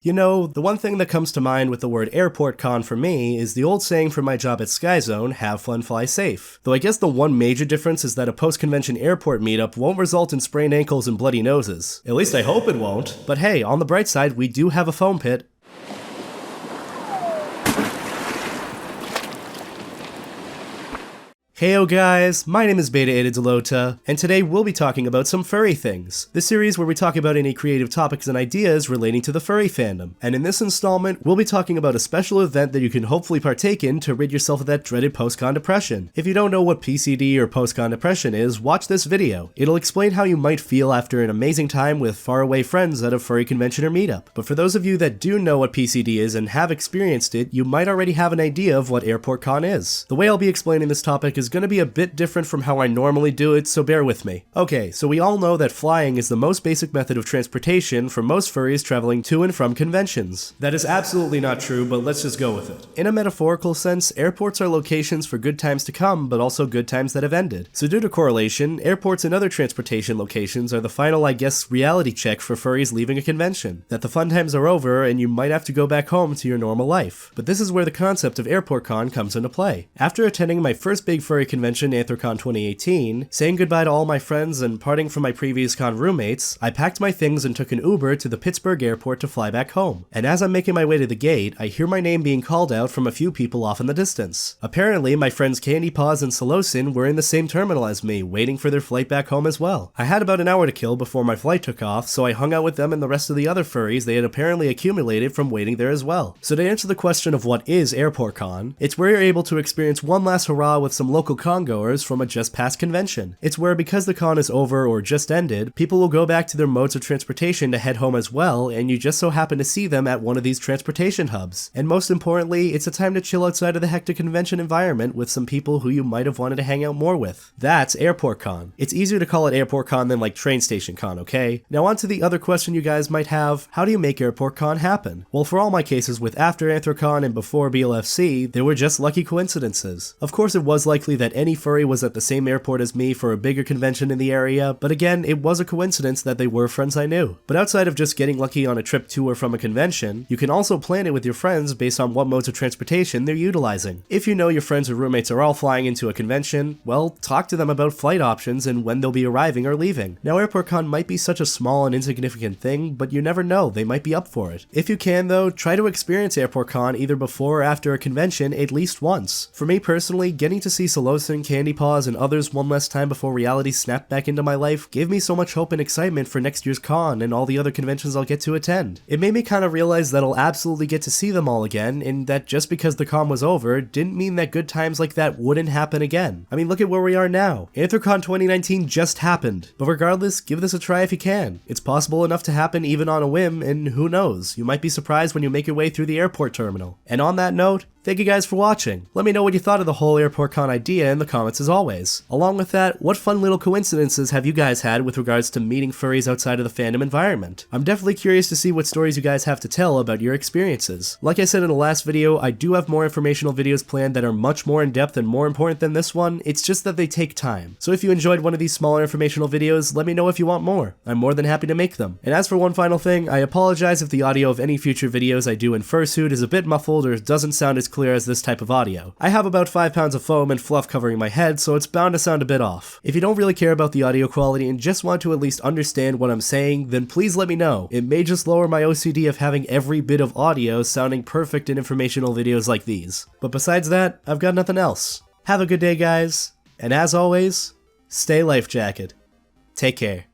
You know, the one thing that comes to mind with the word Airportcon for me is the old saying from my job at Skyzone, have fun, fly safe. Though I guess the one major difference is that a post-convention airport meetup won't result in sprained ankles and bloody noses. At least I hope it won't. But hey, on the bright side, we do have a foam pit. Heyo guys, my name is BetaEtaDelota, and today we'll be talking about some furry things. This series where we talk about any creative topics and ideas relating to the furry fandom. And in this installment, we'll be talking about a special event that you can hopefully partake in to rid yourself of that dreaded post-con depression. If you don't know what PCD or post-con depression is, watch this video. It'll explain how you might feel after an amazing time with faraway friends at a furry convention or meetup. But for those of you that do know what PCD is and have experienced it, you might already have an idea of what Airportcon is. The way I'll be explaining this topic is going to be a bit different from how I normally do it, so bear with me. Okay, so we all know that flying is the most basic method of transportation for most furries traveling to and from conventions. That is absolutely not true, but let's just go with it. In a metaphorical sense, airports are locations for good times to come, but also good times that have ended. So due to correlation, airports and other transportation locations are the final, I guess, reality check for furries leaving a convention. That the fun times are over and you might have to go back home to your normal life. But this is where the concept of Airportcon comes into play. After attending my first big furry convention, Airportcon 2018, saying goodbye to all my friends and parting from my previous con roommates, I packed my things and took an Uber to the Pittsburgh airport to fly back home. And as I'm making my way to the gate, I hear my name being called out from a few people off in the distance. Apparently, my friends Candy Paws and Solosin were in the same terminal as me, waiting for their flight back home as well. I had about an hour to kill before my flight took off, so I hung out with them and the rest of the other furries they had apparently accumulated from waiting there as well. So to answer the question of what is Airportcon, it's where you're able to experience one last hurrah with some local con goers from a just past convention. It's where, because the con is over or just ended, people will go back to their modes of transportation to head home as well, and you just so happen to see them at one of these transportation hubs. And most importantly, it's a time to chill outside of the hectic convention environment with some people who you might have wanted to hang out more with. That's Airportcon. It's easier to call it Airportcon than like train station con, okay? Now on to the other question you guys might have: how do you make Airportcon happen? Well, for all my cases with after Anthrocon and before BLFC, they were just lucky coincidences. Of course, it was likely that any furry was at the same airport as me for a bigger convention in the area, but again, it was a coincidence that they were friends I knew. But outside of just getting lucky on a trip to or from a convention, you can also plan it with your friends based on what modes of transportation they're utilizing. If you know your friends or roommates are all flying into a convention, well, talk to them about flight options and when they'll be arriving or leaving. Now, Airportcon might be such a small and insignificant thing, but you never know, they might be up for it. If you can though, try to experience Airportcon either before or after a convention at least once. For me personally, getting to see Solosin, Candy Paws, and others one last time before reality snapped back into my life gave me so much hope and excitement for next year's con and all the other conventions I'll get to attend. It made me kind of realize that I'll absolutely get to see them all again, and that just because the con was over didn't mean that good times like that wouldn't happen again. I mean, look at where we are now. Anthrocon 2019 just happened, but regardless, give this a try if you can. It's possible enough to happen even on a whim, and who knows, you might be surprised when you make your way through the airport terminal. And on that note, thank you guys for watching. Let me know what you thought of the whole Airportcon idea in the comments as always. Along with that, what fun little coincidences have you guys had with regards to meeting furries outside of the fandom environment? I'm definitely curious to see what stories you guys have to tell about your experiences. Like I said in the last video, I do have more informational videos planned that are much more in-depth and more important than this one. It's just that they take time. So if you enjoyed one of these smaller informational videos, let me know if you want more. I'm more than happy to make them. And as for one final thing, I apologize if the audio of any future videos I do in fursuit is a bit muffled or doesn't sound as clear as this type of audio. I have about 5 pounds of foam and fluff covering my head, so it's bound to sound a bit off. If you don't really care about the audio quality and just want to at least understand what I'm saying, then please let me know. It may just lower my OCD of having every bit of audio sounding perfect in informational videos like these. But besides that, I've got nothing else. Have a good day, guys, and as always, stay life jacket. Take care.